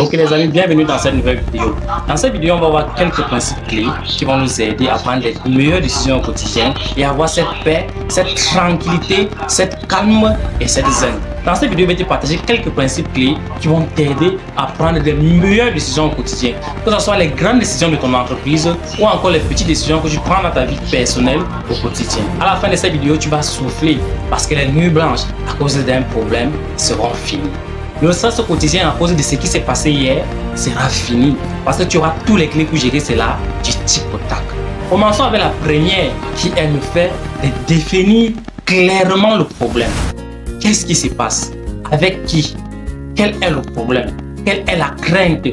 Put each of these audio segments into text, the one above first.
Ok les amis, bienvenue dans cette nouvelle vidéo. Dans cette vidéo, on va voir quelques principes clés qui vont nous aider à prendre les meilleures décisions au quotidien et avoir cette paix, cette tranquillité, cette calme et cette zen. Dans cette vidéo, je vais te partager quelques principes clés qui vont t'aider à prendre les meilleures décisions au quotidien. Que ce soit les grandes décisions de ton entreprise ou encore les petites décisions que tu prends dans ta vie personnelle au quotidien. À la fin de cette vidéo, tu vas souffler parce que les nuits blanches à cause d'un problème seront finies. Le stress au quotidien à cause de ce qui s'est passé hier sera fini parce que tu auras tous les clés pour gérer cela du tic au tac. Commençons avec la première qui est le fait de définir clairement le problème. Qu'est-ce qui se passe? Avec qui? Quel est le problème? Quelle est la crainte?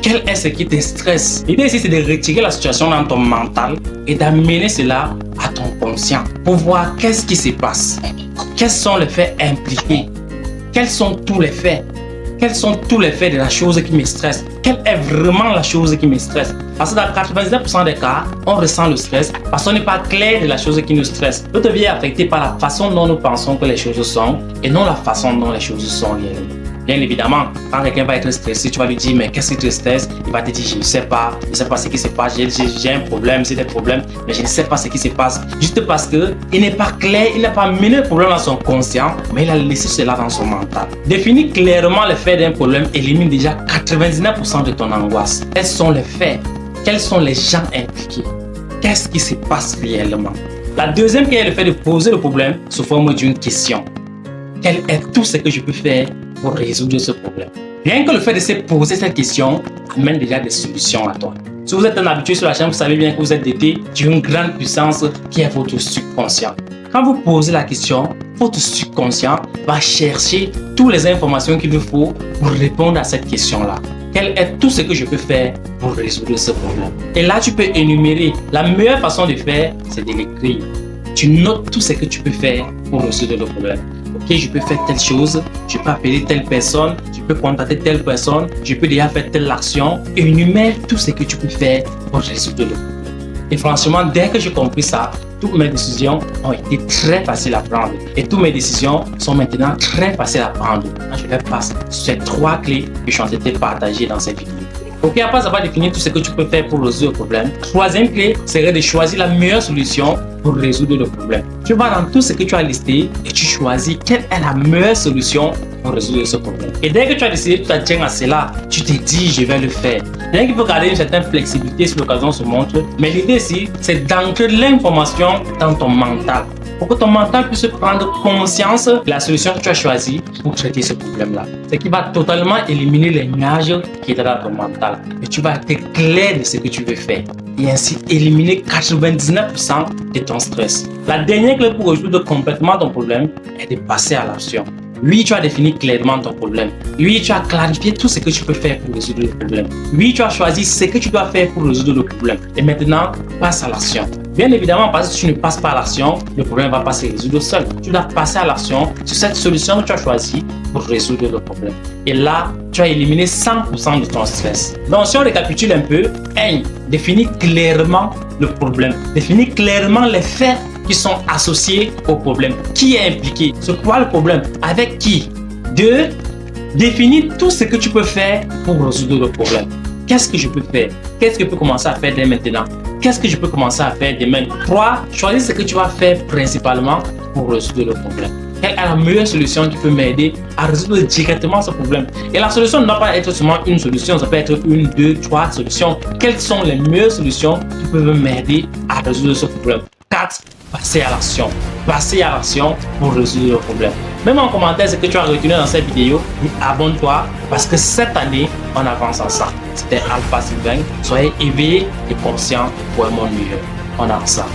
Quel est ce qui te stresse? L'idée ici, c'est de retirer la situation dans ton mental et d'amener cela à ton conscient pour voir qu'est-ce qui se passe. Quels sont les faits impliqués? Quels sont tous les faits? Quels sont tous les faits de la chose qui me stresse? Quelle est vraiment la chose qui me stresse? Parce que dans 99% des cas, on ressent le stress parce qu'on n'est pas clair de la chose qui nous stresse. Notre vie est affectée par la façon dont nous pensons que les choses sont et non la façon dont les choses sont réellement. Bien évidemment, quand quelqu'un va être stressé, tu vas lui dire mais qu'est-ce qui te stresse? Il va te dire je ne sais pas ce qui se passe, j'ai un problème, c'est des problèmes, mais je ne sais pas ce qui se passe. Juste parce qu'il n'est pas clair, il n'a pas mené le problème dans son conscient, mais il a laissé cela dans son mental. Définir clairement les faits d'un problème élimine déjà 99% de ton angoisse. Quels sont les faits? Quels sont les gens impliqués? Qu'est-ce qui se passe réellement? La deuxième qui est le fait de poser le problème sous forme d'une question. Quel est tout ce que je peux faire pour résoudre ce problème? Rien que le fait de se poser cette question amène déjà des solutions à toi. Si vous êtes un habitué sur la chaîne, vous savez bien que vous êtes doté d'une grande puissance qui est votre subconscient. Quand vous posez la question, votre subconscient va chercher toutes les informations qu'il vous faut pour répondre à cette question-là. Quel est tout ce que je peux faire pour résoudre ce problème? Et là, tu peux énumérer. La meilleure façon de faire, c'est de l'écrire. Tu notes tout ce que tu peux faire pour résoudre le problème. Ok, je peux faire telle chose, je peux appeler telle personne, je peux contacter telle personne, je peux déjà faire telle action. Énumère tout ce que tu peux faire pour résoudre le problème. Et franchement, dès que j'ai compris ça, toutes mes décisions ont été très faciles à prendre. Et toutes mes décisions sont maintenant très faciles à prendre. Je vais passer sur ces trois clés que je suis en train de partager dans cette vidéo. Ok, après avoir défini tout ce que tu peux faire pour résoudre le problème, troisième clé serait de choisir la meilleure solution pour résoudre le problème. Tu vas dans tout ce que tu as listé et tu choisis quelle est la meilleure solution pour résoudre ce problème. Et dès que tu as décidé, tu t'attends à cela, tu te dis je vais le faire. Bien qu'il faut garder une certaine flexibilité si l'occasion se montre, mais l'idée ici, c'est d'ancrer l'information dans ton mental pour que ton mental puisse prendre conscience de la solution que tu as choisie pour traiter ce problème-là. Ce qui va totalement éliminer les nuages qui étaient dans ton mental. Et tu vas être clair de ce que tu veux faire et ainsi éliminer 99% de ton stress. La dernière clé pour résoudre complètement ton problème est de passer à l'action. Oui, tu as défini clairement ton problème. Oui, tu as clarifié tout ce que tu peux faire pour résoudre le problème. Oui, tu as choisi ce que tu dois faire pour résoudre le problème. Et maintenant, passe à l'action. Bien évidemment, parce que si tu ne passes pas à l'action, le problème ne va pas se résoudre seul. Tu dois passer à l'action sur cette solution que tu as choisie pour résoudre le problème. Et là, tu as éliminé 100% de ton stress. Donc, si on récapitule un peu, 1. Définis clairement le problème. Définis clairement les faits qui sont associés au problème. Qui est impliqué? C'est quoi le problème? Avec qui? 2. Définis tout ce que tu peux faire pour résoudre le problème. Qu'est-ce que je peux faire? Qu'est-ce que je peux commencer à faire dès maintenant? Qu'est-ce que je peux commencer à faire demain? 3. Choisis ce que tu vas faire principalement pour résoudre le problème. Quelle est la meilleure solution qui peut m'aider à résoudre directement ce problème? Et la solution ne doit pas être seulement une solution, ça peut être 1, 2, 3 solutions. Quelles sont les meilleures solutions qui peuvent m'aider à résoudre ce problème? 4. Passer à l'action. Passer à l'action pour résoudre le problème. Même en commentaire ce que tu as retenu dans cette vidéo et abonne-toi parce que cette année, on avance ensemble. C'était Alpha Sylvain. Soyez éveillés et conscients pour un monde meilleur. On avance ensemble.